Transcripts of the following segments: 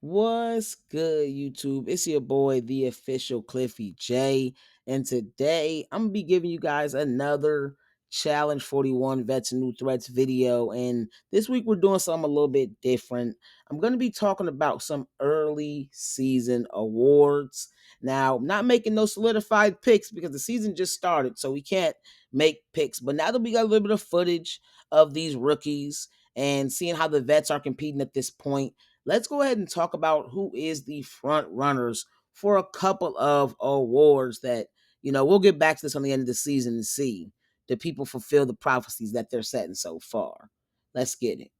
What's good, YouTube? It's your boy, the official Cliffy J, and today I'm gonna be giving you guys another Challenge 41 Vets and New Threats video. And this week we're doing something a little bit different. I'm gonna be talking about some early season awards. Now, I'm not making no solidified picks because the season just started, so we can't make picks. But now that we got a little bit of footage of these rookies and seeing how the vets are competing at this point, let's go ahead and talk about who is the front runners for a couple of awards that, we'll get back to this on the end of the season and see do people fulfill the prophecies that they're setting so far. Let's get it.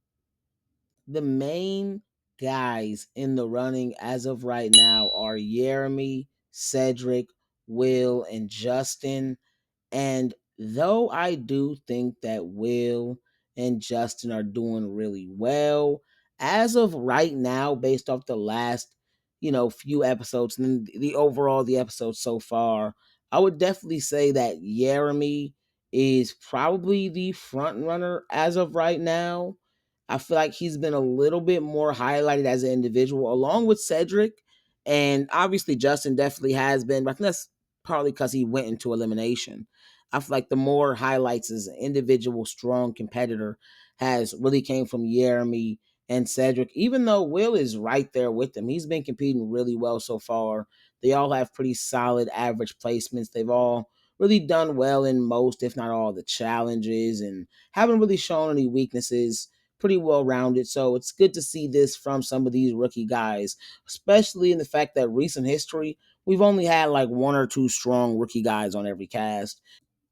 The main guys in the running as of right now are Jeremy, Cedric, Will, and Justin. And though I do think that Will and Justin are doing really well, as of right now, based off the last, few episodes and the episode so far, I would definitely say that Jeremy is probably the front runner as of right now. I feel like he's been a little bit more highlighted as an individual, along with Cedric. And obviously, Justin definitely has been, but I think that's partly because he went into elimination. I feel like the more highlights as an individual strong competitor has really came from Jeremy and Cedric, even though Will is right there with them. He's been competing really well so far. They all have pretty solid average placements. They've all really done well in most, if not all, the challenges and haven't really shown any weaknesses. Pretty well rounded. So it's good to see this from some of these rookie guys, especially in the fact that recent history, we've only had like one or two strong rookie guys on every cast.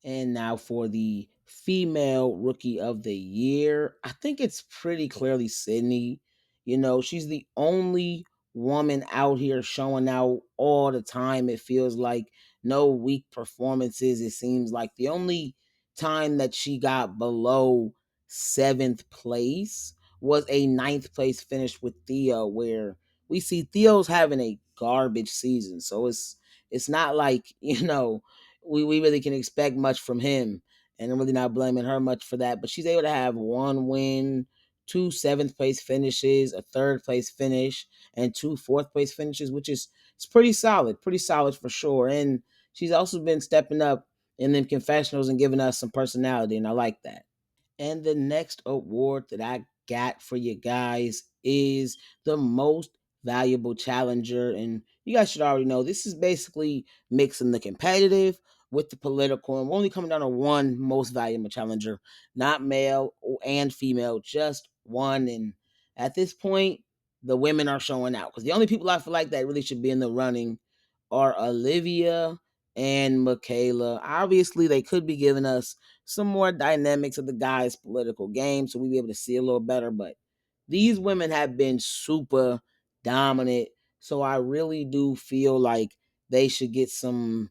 And now for the female rookie of the year, I think it's pretty clearly Sydney. She's the only woman out here showing out all the time. It feels like no weak performances. It seems like the only time that she got below seventh place was a ninth place finish with Theo, where we see Theo's having a garbage season. So it's not like, we really can expect much from him. And I'm really not blaming her much for that. But she's able to have one win, two seventh place finishes, a third place finish, and two fourth place finishes, which is it's pretty solid for sure. And she's also been stepping up in them confessionals and giving us some personality, and I like that. And the next award that I got for you guys is the most valuable challenger. And you guys should already know this is basically mixing the competitive with the political. And we're only coming down to one most valuable challenger, not male and female, just one. And at this point, the women are showing out because the only people I feel like that really should be in the running are Olivia and Michaela. Obviously, they could be giving us some more dynamics of the guys' political game so we'll be able to see a little better. But these women have been super dominant. So I really do feel like they should get some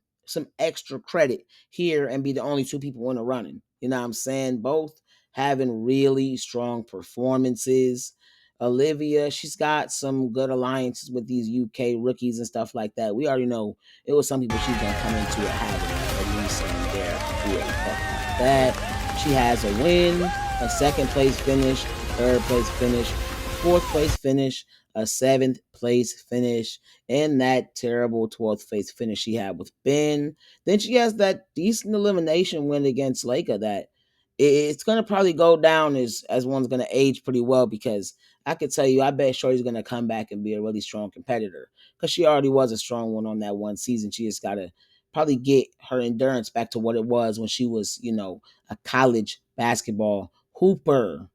extra credit here and be the only two people in the running. You know what I'm saying? Both having really strong performances. Olivia, she's got some good alliances with these UK rookies and stuff like that. We already know it was some people she's gonna come into it having at least in there. We already talked about that. She has a win, a second place finish, third place finish, fourth place finish, a seventh place finish, and that terrible 12th place finish she had with Ben. Then she has that decent elimination win against Leica that it's gonna probably go down as one's gonna age pretty well because I could tell you I bet Shorty's gonna come back and be a really strong competitor because she already was a strong one on that one season. She just gotta probably get her endurance back to what it was when she was, a college basketball hooper.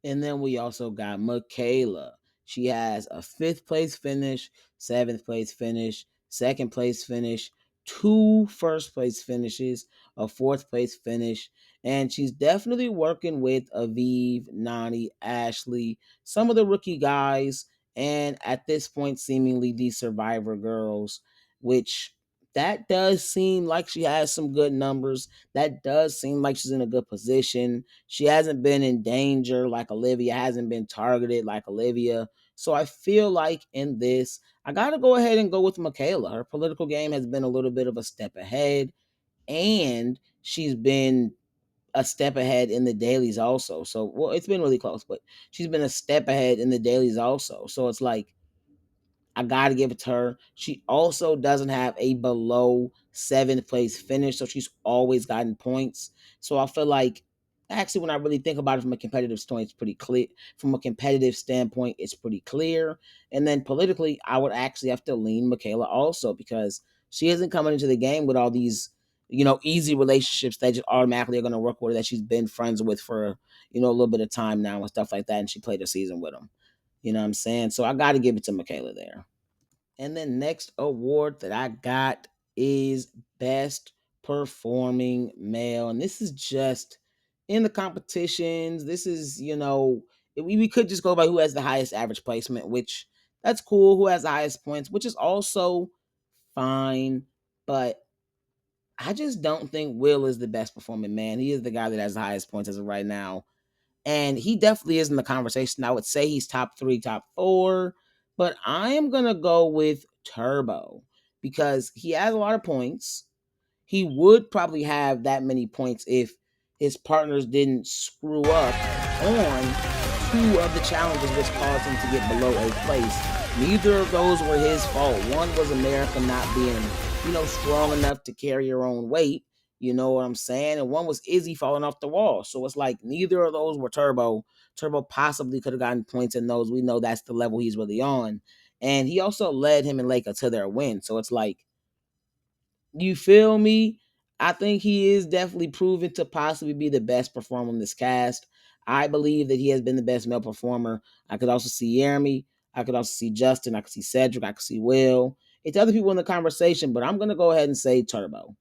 And then we also got Michaela. She has a fifth place finish, seventh place finish, second place finish, two first place finishes, a fourth place finish. And she's definitely working with Aviv, Nani, Ashley, some of the rookie guys, and at this point, seemingly the survivor girls, which that does seem like she has some good numbers. That does seem like she's in a good position. She hasn't been in danger like Olivia, hasn't been targeted like Olivia. So I feel like in this, I got to go ahead and go with Michaela. Her political game has been a little bit of a step ahead, and she's been a step ahead in the dailies also. So, well, it's been really close, but she's been a step ahead in the dailies also. So it's like I gotta give it to her. She also doesn't have a below seventh place finish, so she's always gotten points. So I feel like actually, when I really think about it from a competitive standpoint, it's pretty clear. From a competitive standpoint, it's pretty clear. And then politically, I would actually have to lean Michaela also because she isn't coming into the game with all these, easy relationships that just automatically are going to work with her that she's been friends with for, a little bit of time now and stuff like that. And she played a season with them. You know what I'm saying? So I got to give it to Michaela there. And the next award that I got is Best Performing Male. And this is just in the competitions. This is, we could just go by who has the highest average placement, which that's cool. Who has the highest points, which is also fine. But I just don't think Will is the best performing man. He is the guy that has the highest points as of right now. And he definitely is in the conversation. I would say he's top three, top four, but I am going to go with Turbo because he has a lot of points. He would probably have that many points if his partners didn't screw up on two of the challenges which caused him to get below eighth place. Neither of those were his fault. One was America not being, strong enough to carry her own weight. You know what I'm saying? And one was Izzy falling off the wall. So it's like neither of those were Turbo. Turbo possibly could have gotten points in those. We know that's the level he's really on. And he also led him and Leica to their win. So it's like, you feel me? I think he is definitely proven to possibly be the best performer in this cast. I believe that he has been the best male performer. I could also see Jeremy. I could also see Justin. I could see Cedric. I could see Will. It's other people in the conversation, but I'm going to go ahead and say Turbo.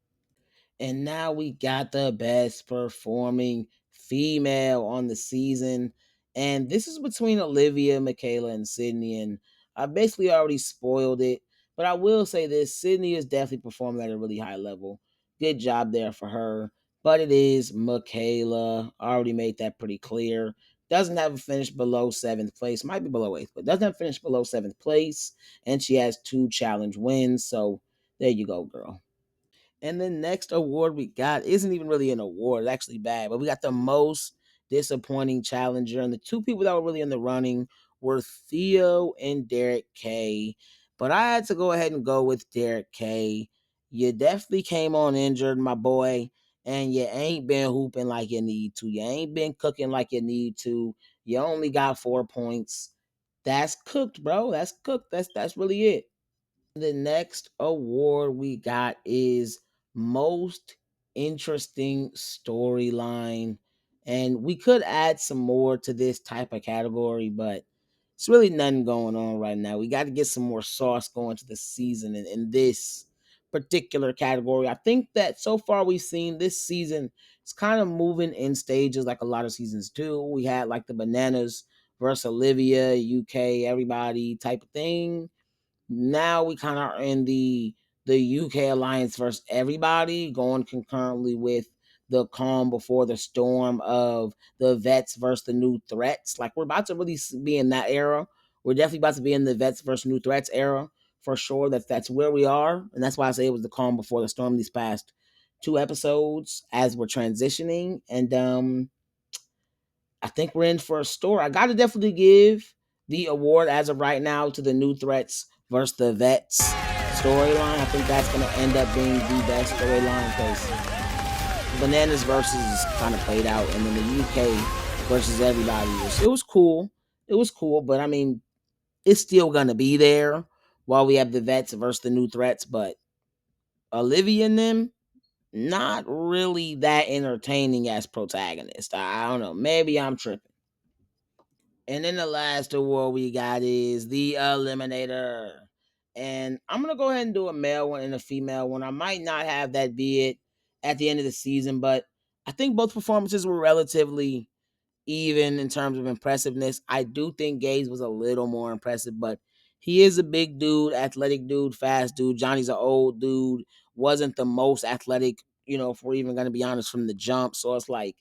And now we got the best performing female on the season. And this is between Olivia, Michaela, and Sydney. And I basically already spoiled it. But I will say this, Sydney is definitely performing at a really high level. Good job there for her. But it is Michaela. I already made that pretty clear. Doesn't have a finish below seventh place. Might be below eighth, but doesn't have a finish below seventh place. And she has 2 challenge wins. So there you go, girl. And the next award we got isn't even really an award, it's actually bad, but we got the most disappointing challenger. And the two people that were really in the running were Theo and Derek K. But I had to go ahead and go with Derek K. You definitely came on injured, my boy, and you ain't been hooping like you need to. You ain't been cooking like you need to. You only got 4 points. That's cooked, bro. That's cooked. That's really it. The next award we got is most interesting storyline. And we could add some more to this type of category, but it's really nothing going on right now. We got to get some more sauce going to the season in this particular category. I think that so far we've seen this season, it's kind of moving in stages like a lot of seasons do. We had like the Bananas versus Olivia, UK, everybody type of thing. Now we kind of are in the UK alliance versus everybody, going concurrently with the calm before the storm of the vets versus the new threats. Like we're about to really be in that era. We're definitely about to be in the vets versus new threats era for sure. That's where we are, and that's why I say it was the calm before the storm these past 2 episodes as we're transitioning. And I think we're in for a story. I got to definitely give the award as of right now to the new threats versus the vets storyline. I think that's going to end up being the best storyline because Bananas versus is kind of played out, and then the UK versus everybody it was cool. It was cool, but I mean, it's still going to be there while we have the vets versus the new threats. But Olivia and them, not really that entertaining as protagonists. I don't know. Maybe I'm tripping. And then the last award we got is the Eliminator. And I'm going to go ahead and do a male one and a female one. I might not have that be it at the end of the season, but I think both performances were relatively even in terms of impressiveness. I do think Gaze was a little more impressive, but he is a big dude, athletic dude, fast dude. Johnny's an old dude, wasn't the most athletic, if we're even going to be honest, from the jump. So it's like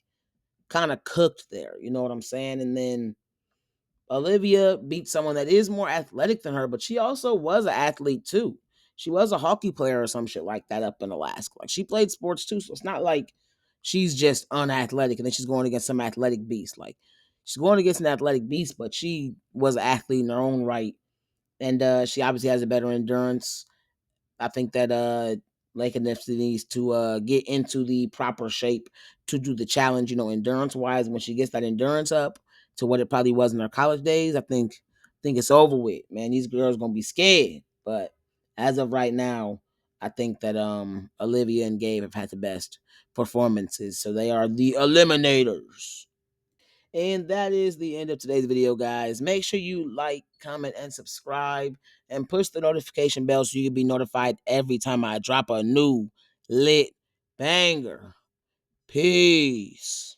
kind of cooked there. You know what I'm saying? And then Olivia beat someone that is more athletic than her, but she also was an athlete too. She was a hockey player or some shit like that up in Alaska. Like she played sports too, so it's not like she's just unathletic, and then she's going against some athletic beast. Like, she's going against an athletic beast, but she was an athlete in her own right, and she obviously has a better endurance. I think that Lakin needs to get into the proper shape to do the challenge. Endurance wise, when she gets that endurance up to what it probably was in her college days, I think it's over with. Man, these girls gonna be scared. But as of right now, I think that Olivia and Gabe have had the best performances, so they are the eliminators. And that is the end of today's video, guys. Make sure you like, comment, and subscribe, and push the notification bell so you can be notified every time I drop a new lit banger. Peace.